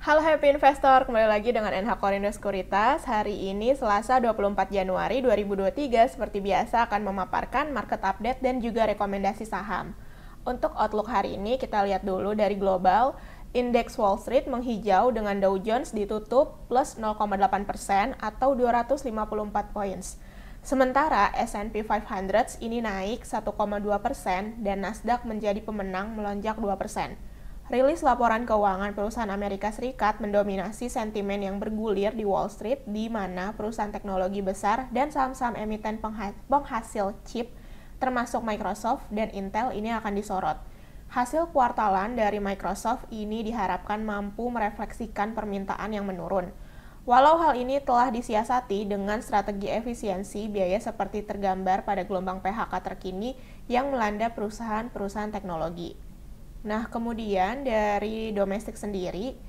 Halo Happy Investor, kembali lagi dengan NH Korindo Sekuritas. Hari ini Selasa 24 Januari 2023 seperti biasa akan memaparkan market update dan juga rekomendasi saham. Untuk outlook hari ini kita lihat dulu dari global. Indeks Wall Street menghijau dengan Dow Jones ditutup plus 0,8% atau 254 points. Sementara S&P 500 ini naik 1,2% dan Nasdaq menjadi pemenang melonjak 2%. Rilis laporan keuangan perusahaan Amerika Serikat mendominasi sentimen yang bergulir di Wall Street, di mana perusahaan teknologi besar dan saham-saham emiten penghasil chip, termasuk Microsoft dan Intel, ini akan disorot. Hasil kuartalan dari Microsoft ini diharapkan mampu merefleksikan permintaan yang menurun. Walau hal ini telah disiasati dengan strategi efisiensi biaya seperti tergambar pada gelombang PHK terkini yang melanda perusahaan-perusahaan teknologi. Nah, kemudian dari domestik sendiri,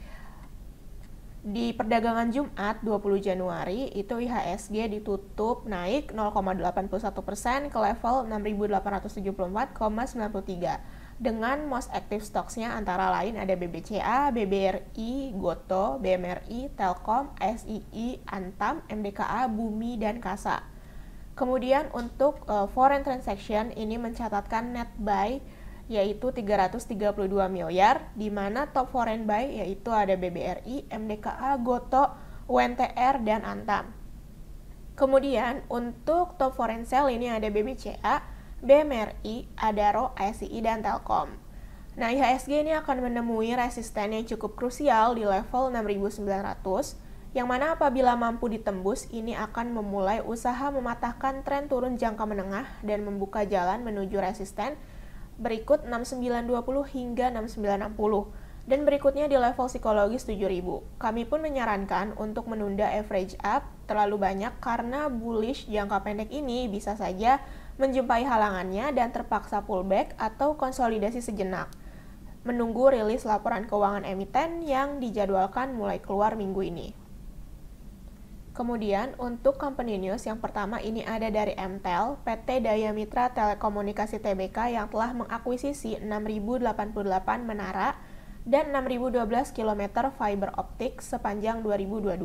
di perdagangan Jumat 20 Januari, itu IHSG ditutup naik 0,81% ke level 6.874,93. Dengan most active stocks-nya antara lain ada BBCA, BBRI, Goto, BMRI, Telkom, SII, Antam, MDKA, Bumi, dan Kasa. Kemudian untuk foreign transaction ini mencatatkan net buy yaitu 332 miliar, di mana top foreign buy yaitu ada BBRI, MDKA, Goto, UNTR, dan Antam. Kemudian untuk top foreign sell ini ada BBCA, BMRI, Adaro, SII, dan Telkom. Nah, IHSG ini akan menemui resisten yang cukup krusial di level 6.900, yang mana apabila mampu ditembus, ini akan memulai usaha mematahkan tren turun jangka menengah dan membuka jalan menuju resisten berikut 6920 hingga 6960 dan berikutnya di level psikologis 7000. Kami pun menyarankan untuk menunda average up terlalu banyak karena bullish jangka pendek ini bisa saja menjumpai halangannya dan terpaksa pullback atau konsolidasi sejenak. Menunggu rilis laporan keuangan emiten yang dijadwalkan mulai keluar minggu ini. Kemudian untuk company news yang pertama ini ada dari MTEL, PT Daya Mitra Telekomunikasi Tbk yang telah mengakuisisi 6.088 menara dan 6.012 km fiber optik sepanjang 2022.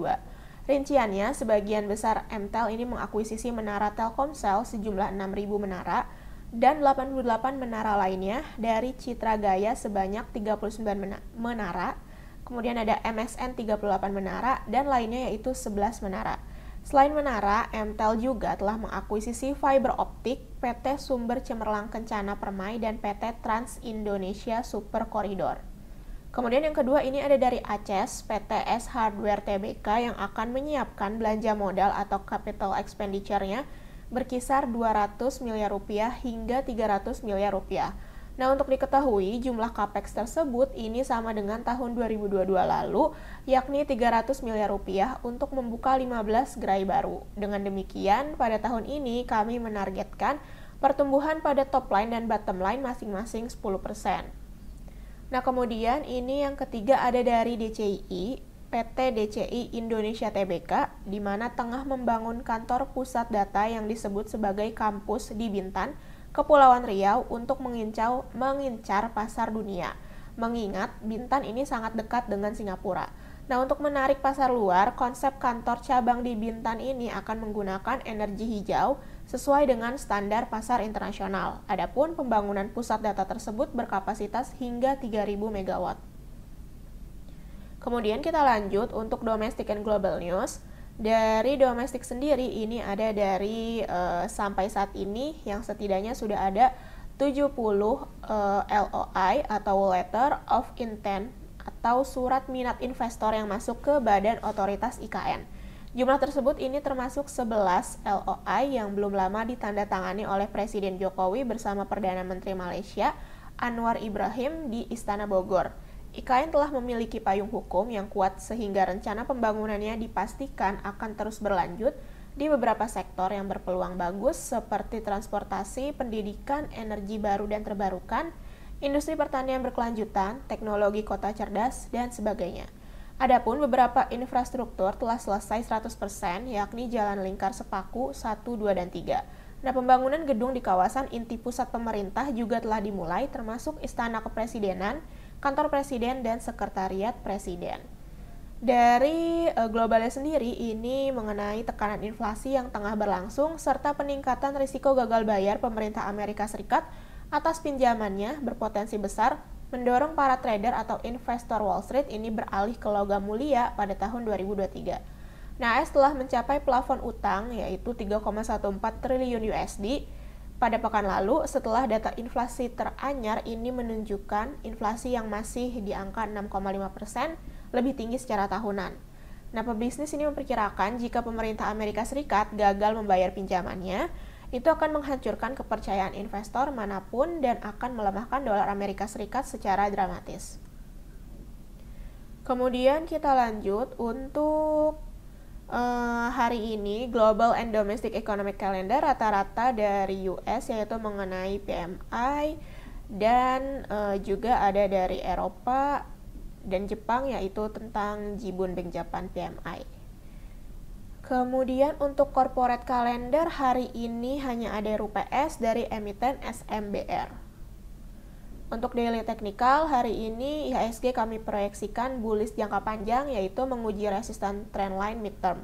Rinciannya, sebagian besar MTEL ini mengakuisisi menara Telkomsel sejumlah 6.000 menara dan 88 menara lainnya dari Citra Gaya sebanyak 39 menara. Kemudian ada MSN 38 menara dan lainnya yaitu 11 menara. Selain menara, MTEL juga telah mengakuisisi fiber optik PT Sumber Cemerlang Kencana Permai dan PT Trans Indonesia Super Corridor. Kemudian yang kedua ini ada dari ACES, PTS Hardware Tbk yang akan menyiapkan belanja modal atau capital expenditure-nya berkisar 200 miliar rupiah hingga 300 miliar rupiah. Nah, untuk diketahui, jumlah capex tersebut ini sama dengan tahun 2022 lalu, yakni 300 miliar rupiah untuk membuka 15 gerai baru. Dengan demikian, pada tahun ini kami menargetkan pertumbuhan pada top line dan bottom line masing-masing 10%. Nah, kemudian ini yang ketiga ada dari DCI, PT DCI Indonesia Tbk, di mana tengah membangun kantor pusat data yang disebut sebagai kampus di Bintan, Kepulauan Riau untuk mengincar pasar dunia. Mengingat Bintan ini sangat dekat dengan Singapura. Nah, untuk menarik pasar luar, konsep kantor cabang di Bintan ini akan menggunakan energi hijau sesuai dengan standar pasar internasional. Adapun pembangunan pusat data tersebut berkapasitas hingga 3.000 MW. Kemudian kita lanjut untuk domestic and global news. Dari domestik sendiri ini ada dari sampai saat ini yang setidaknya sudah ada 70 LOI atau Letter of Intent atau surat minat investor yang masuk ke Badan Otoritas IKN. Jumlah tersebut ini termasuk 11 LOI yang belum lama ditandatangani oleh Presiden Jokowi bersama Perdana Menteri Malaysia Anwar Ibrahim di Istana Bogor. IKN telah memiliki payung hukum yang kuat sehingga rencana pembangunannya dipastikan akan terus berlanjut di beberapa sektor yang berpeluang bagus seperti transportasi, pendidikan, energi baru dan terbarukan, industri pertanian berkelanjutan, teknologi kota cerdas, dan sebagainya. Adapun beberapa infrastruktur telah selesai 100%, yakni Jalan Lingkar Sepaku 1, 2, dan 3. Nah, pembangunan gedung di kawasan inti pusat pemerintah juga telah dimulai termasuk Istana Kepresidenan, Kantor Presiden, dan Sekretariat Presiden. Dari globalnya sendiri, ini mengenai tekanan inflasi yang tengah berlangsung serta peningkatan risiko gagal bayar pemerintah Amerika Serikat atas pinjamannya berpotensi besar mendorong para trader atau investor Wall Street ini beralih ke logam mulia pada tahun 2023. Nah, setelah mencapai plafon utang yaitu 3,14 triliun USD pada pekan lalu, setelah data inflasi teranyar ini menunjukkan inflasi yang masih di angka 6,5%, lebih tinggi secara tahunan. Nah, pebisnis ini memperkirakan jika pemerintah Amerika Serikat gagal membayar pinjamannya, itu akan menghancurkan kepercayaan investor manapun dan akan melemahkan dolar Amerika Serikat secara dramatis. Kemudian kita lanjut untuk hari ini Global and Domestic Economic Calendar rata-rata dari US yaitu mengenai PMI dan juga ada dari Eropa dan Jepang yaitu tentang Jibun Japan PMI. Kemudian untuk corporate calendar hari ini hanya ada rupiah dari emiten SMBR. Untuk daily technical hari ini IHSG kami proyeksikan bullish jangka panjang yaitu menguji resisten trendline midterm,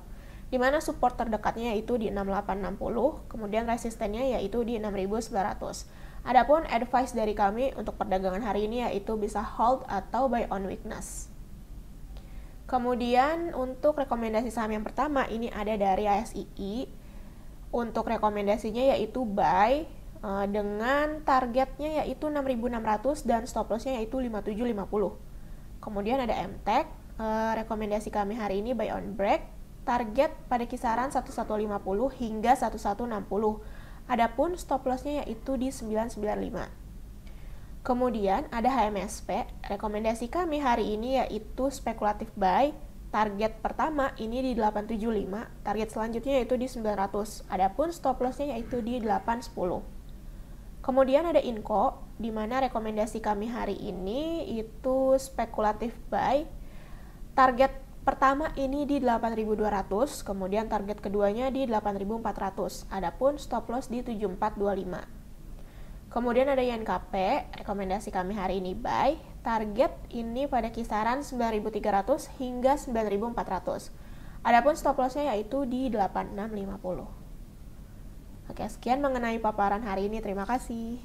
di mana support terdekatnya yaitu di 6860, kemudian resistennya yaitu di 6900. Adapun advice dari kami untuk perdagangan hari ini yaitu bisa hold atau buy on weakness. Kemudian untuk rekomendasi saham yang pertama ini ada dari ASII. Untuk rekomendasinya yaitu buy dengan targetnya yaitu 6.600 dan stop lossnya yaitu 5750. Kemudian ada MTech, rekomendasi kami hari ini buy on break, target pada kisaran 1150 hingga 1160. Adapun stop lossnya yaitu di 995. Kemudian ada HMSP, rekomendasi kami hari ini yaitu spekulatif buy, target pertama ini di 875, target selanjutnya yaitu di 900. Adapun stop lossnya yaitu di 810. Kemudian ada Inco, di mana rekomendasi kami hari ini itu spekulatif buy, target pertama ini di 8.200, kemudian target keduanya di 8.400. Adapun stop loss di 7425. Kemudian ada YNKP, rekomendasi kami hari ini buy, target ini pada kisaran 9.300 hingga 9.400. Adapun stop lossnya yaitu di 8650. Oke, sekian mengenai paparan hari ini. Terima kasih.